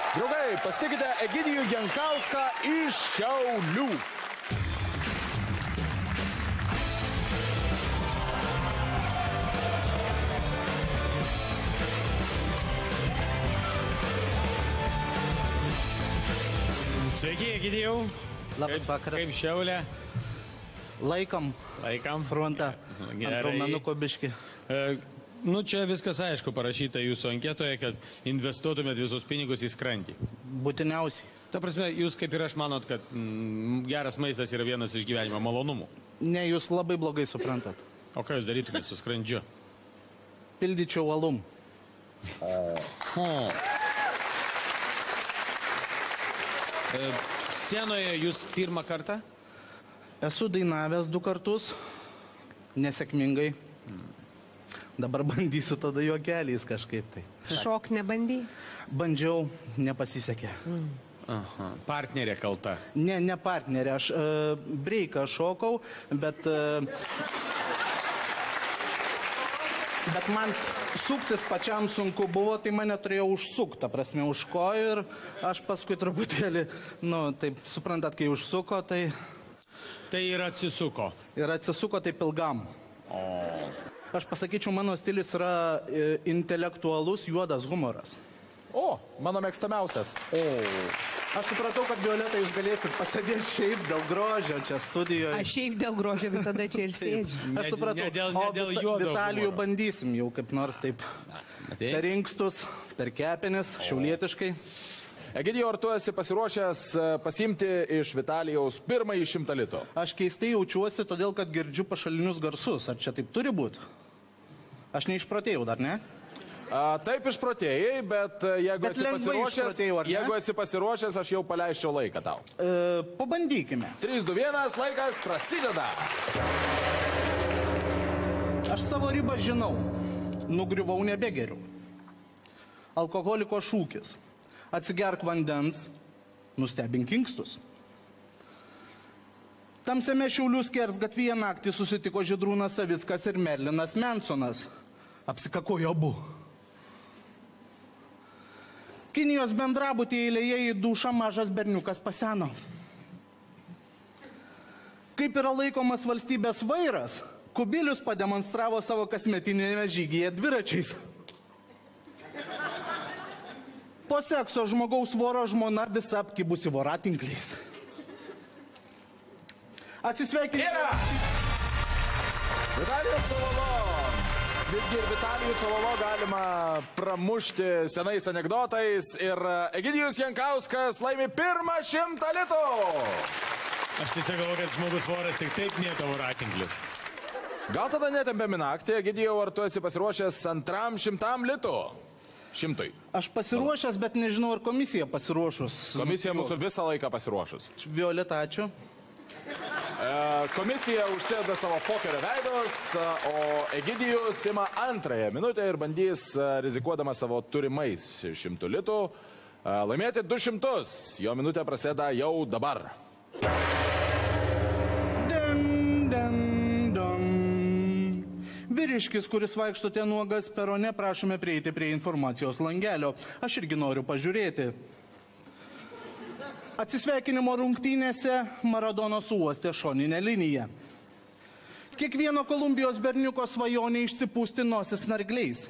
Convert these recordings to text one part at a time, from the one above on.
Draugai, pasitikite Egidijų Jankauską iš Šiaulių. Sveiki, Egidijau. Labas vakaras. Kaip Šiaulė? Laikam frontą ant raumenuko biškį. Nu, čia viskas aišku parašyta jūsų anketoje, kad investuotumėt visus pinigus į skrandį. Būtiniausiai. Ta prasme, jūs kaip ir aš manot, kad geras maistas yra vienas iš gyvenimo malonumų. Ne, jūs labai blogai suprantat. O ką jūs darytumėt su skrandžiu? Pildyčiau alum. Scenoje jūs pirmą kartą? Esu dainavęs 2 kartus, nesėkmingai. Dabar bandysiu tada juokeliais kažkaip tai. Šok nebandy? Bandžiau, nepasisekė. Aha. Partnerė kalta? Ne, ne partnerė. Aš breiką šokau, bet man suktis pačiam sunku buvo, tai mane turėjo užsukti, ta prasme, už kojų ir aš paskui truputėlį, nu, taip, suprantat, kai užsuko, tai... Tai ir atsisuko. Ir atsisuko taip ilgam. Aš pasakyčiau, mano stilius yra intelektualus juodas humoras. O, mano mėgstamiausias. Aš supratau, kad Violeta jūs galėsit pasėdėti šiaip dėl grožio čia studijoje. Aš šiaip dėl grožio visada čia ir sėdžiu. Aš supratau, ne dėl juodo Vitalijų humoro. bandysim jau kaip nors taip per inkstus, per kepenis, šiaulietiškai. Egidijau, ar tu esi pasiruošęs pasiimti iš Vitalijaus pirmąjį 100 litų? Aš keistai jaučiuosi, todėl kad girdžiu pašalinius garsus. Ar čia taip turi būti? Aš neišprotėjau dar, ne? Taip išprotėjai, bet jeigu esi pasiruošęs, aš jau paleisčiau laiką tau. Pabandykime. 3, 2, 1, laikas prasideda. Aš savo ribą žinau. Nugriuvau nebegeriu. Alkoholiko šūkis. Atsigerk vandens, nustebink inkstus. Tamsiame Šiaulių skersgatvyje naktį susitiko Žydrūnas Savickas ir Merlinas Mansonas. Apsikakojo abu. Kinijos bendrabutį eilėje į dušą mažas berniukas paseno. Kaip yra laikomas valstybės vairas, Kubilius pademonstravo savo kasmetinėme žygyje dviračiais. Po sekso žmogaus voro žmona visa apkibusi voratinkliais. Atsisveikinti. Vitalijus Cololo. Visgi ir Vitalijų Cololo galima pramušti senais anekdotais ir Egidijus Jankauskas laimi pirmą 100 litų. Aš tiesiog galvoju, kad žmogus voras tik taip mėto voratinklius. Gal tada netempėme naktį, Egidijau, ar tu esi pasiruošęs antram 100 litų? 100. Aš pasiruošęs, bet nežinau, ar komisija pasiruošus. Komisija mūsų visą laiką pasiruošus. Violeta, ačiū. Komisija užsėda savo pokerio veidus, o Egidijus ima antrąją minutę ir bandys, rizikuodama savo turimais 100 litų, laimėti 200. Jo minutė prasideda jau dabar. Vyriškis, kuris vaikštote nuogas perone, prašome prieiti prie informacijos langelio. Aš irgi noriu pažiūrėti. Atsisveikinimo rungtynėse Maradonas uostė šoninę liniją. Kiekvieno Kolumbijos berniuko svajonė išsipūsti nosis nargliais.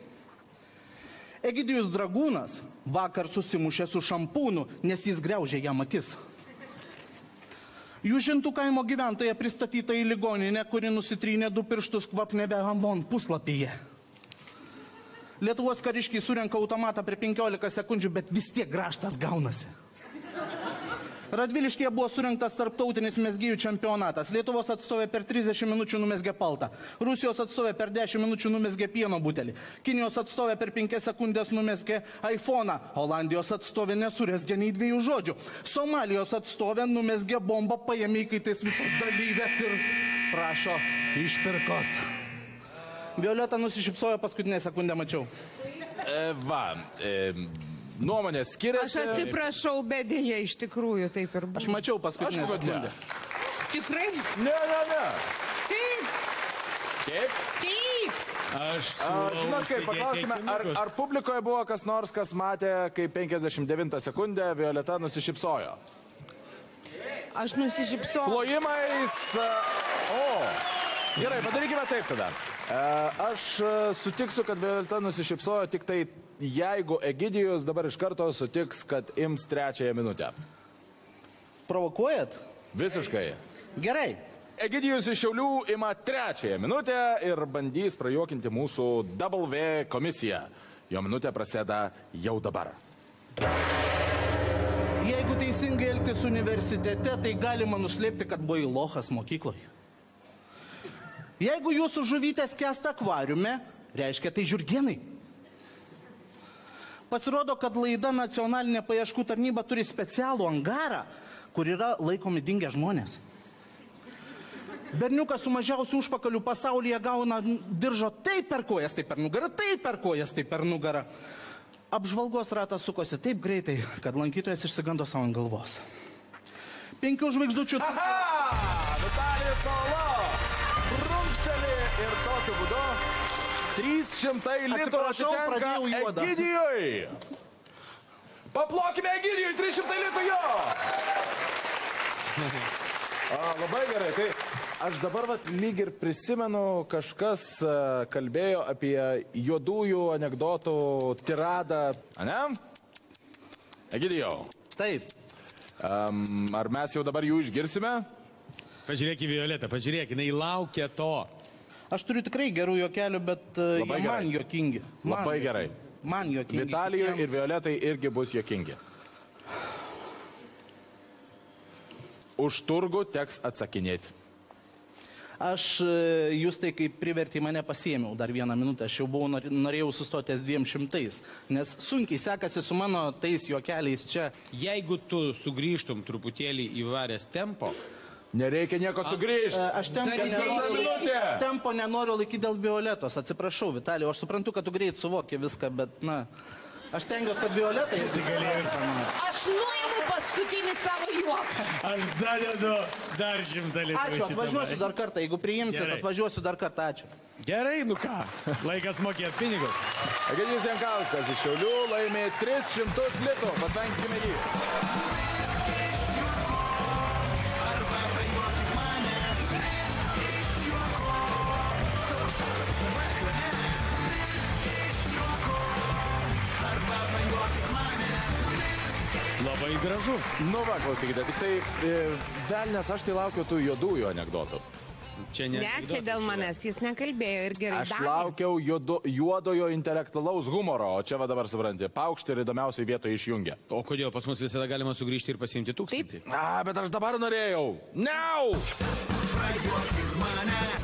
Egidijus Dragūnas vakar susimušė su šampūnu, nes jis griaužė jam akis. Jūžintų kaimo gyventoja pristatyta į ligoninę, kuri nusitrynė 2 pirštus kvapnebe Hamon puslapyje. Lietuvos kariškiai surenka automatą per 15 sekundžių, bet vis tiek grąžtas gaunasi. Radviliškyje buvo surinktas tarptautinis mezgėjų čempionatas. Lietuvos atstovė per 30 minučių numezgė paltą. Rusijos atstovė per 10 minučių numezgė pieno butelį. Kinijos atstovė per 5 sekundės numezgė iPhone'ą. Holandijos atstovė nesurezgė nei 2 žodžių. Somalijos atstovė numezgė bombą, paėmė įkaitais visas dalyvės ir prašo išpirkos. Violeta nusišypsojo, paskutinę sekundę mačiau. Nuomonės skiriasi. Aš atsiprašau, bet dėja iš tikrųjų taip ir buvo. Aš mačiau paskutinę sekundę. Tikrai? Ne. Taip. Taip? Taip. Aš Žinot, kaip paklausime, ar publikoje buvo kas nors, kas matė, kai 59 sekundę Violeta nusišypsojo? Aš nusišypsojau. Plojimais. Gerai, padarykime taip tada. Aš sutiksiu, kad Violeta nusišypsojo, tik tai jeigu Egidijus dabar iš karto sutiks, kad ims 3 minutę. Provokuojat? Visiškai. Gerai. Egidijus iš Šiaulių ima 3 minutę ir bandys prajuokinti mūsų W komisiją. Jo minutė prasideda jau dabar. Jeigu teisingai elgtis universitete, tai galima nuslėpti, kad buvai lochas mokykloje. Jeigu jūsų žuvytės skęsta akvariume, reiškia tai žiurgenai. Pasirodo, kad laida Nacionalinė paieškų tarnyba turi specialų angarą, kur yra laikomi dingę žmonės. Berniukas su mažiausiu užpakaliu pasaulyje gauna diržo taip per kojas, taip per nugarą, taip per kojas, taip per nugarą. Apžvalgos ratas sukosi taip greitai, kad lankytojas išsigando savo ant galvos. 5 žvaigždučių... Aha! Vitalijus Solo! Rumšteli ir tokiu būdu 300 litų atitenka Egidijui. Paplokime Egidijui 300 litų jo! Labai gerai, tai aš dabar lyg ir prisimenu, kažkas kalbėjo apie juodųjų anekdotų tiradą. Ane? Egidijau. Taip. Ar mes jau dabar jų išgirsime? Pažiūrėk į Violetą, pažiūrėk, jinai laukia to. Aš turiu tikrai gerų juokelių, bet jie man juokingi. Labai gerai. Man juokingi. Vitalijui ir Violetai irgi bus juokingi. Už turgų teks atsakinėti. Aš jūs tai kaip privertė mane pasiėmiau dar 1 minutę. Aš jau norėjau sustoti ties 200, nes sunkiai sekasi su mano tais juokeliais čia. Jeigu tu sugrįžtum truputėlį įvaręs tempo, nereikia nieko sugrįžti. Aš tempo nenoriu laikyti dėl Violetos. Atsiprašau, Vitalijau, aš suprantu, kad tu greit suvoki viską, bet, na, aš tengiuosi, kad Violeta irgi galėjo. Aš nuimu paskutinį savo juoką. aš dadedu dar 100 litų. Ačiū, atvažiuosiu dar kartą. Jeigu priimsit, atvažiuosiu dar kartą. Ačiū. Gerai, nu ką, laikas mokėti pinigus. Egidijus Jankauskas iš Šiaulių laimė 300 litų. Pasveikinkime jį. Labai gražu. Nu va, klausykite, tik tai velnės, aš tai laukiu tų juodųjų anekdotų. Ne, čia dėl manęs, jis nekalbėjo ir gerai. Aš laukiau juodojo intelektualaus humoro, o čia va dabar supranti, paukštį ir įdomiausiai vietoje išjungia. O kodėl pas mus visada galima sugrįžti ir pasiimti 1000? Bet aš dabar norėjau. Niau!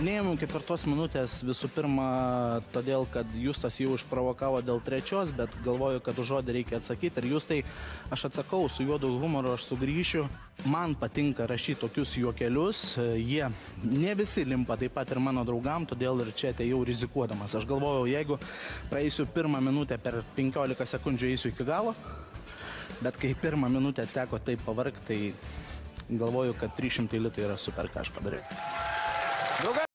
Neėmiau 4 minutės visų pirma, todėl, kad Justas jau išprovokavo dėl 3, bet galvoju, kad už žodį reikia atsakyti. Ir Justai, aš atsakau, su juodu humoru aš sugrįšiu. Man patinka rašyti tokius juokelius. Jie ne visi limpa, taip pat ir mano draugam, todėl ir čia atėjau rizikuodamas. Aš galvojau, jeigu praeisiu 1 minutę per 15 sekundžių eisiu iki galo, bet kai 1 minutę teko taip pavargti, tai galvoju, kad 300 litų yra super, ką aš padariau.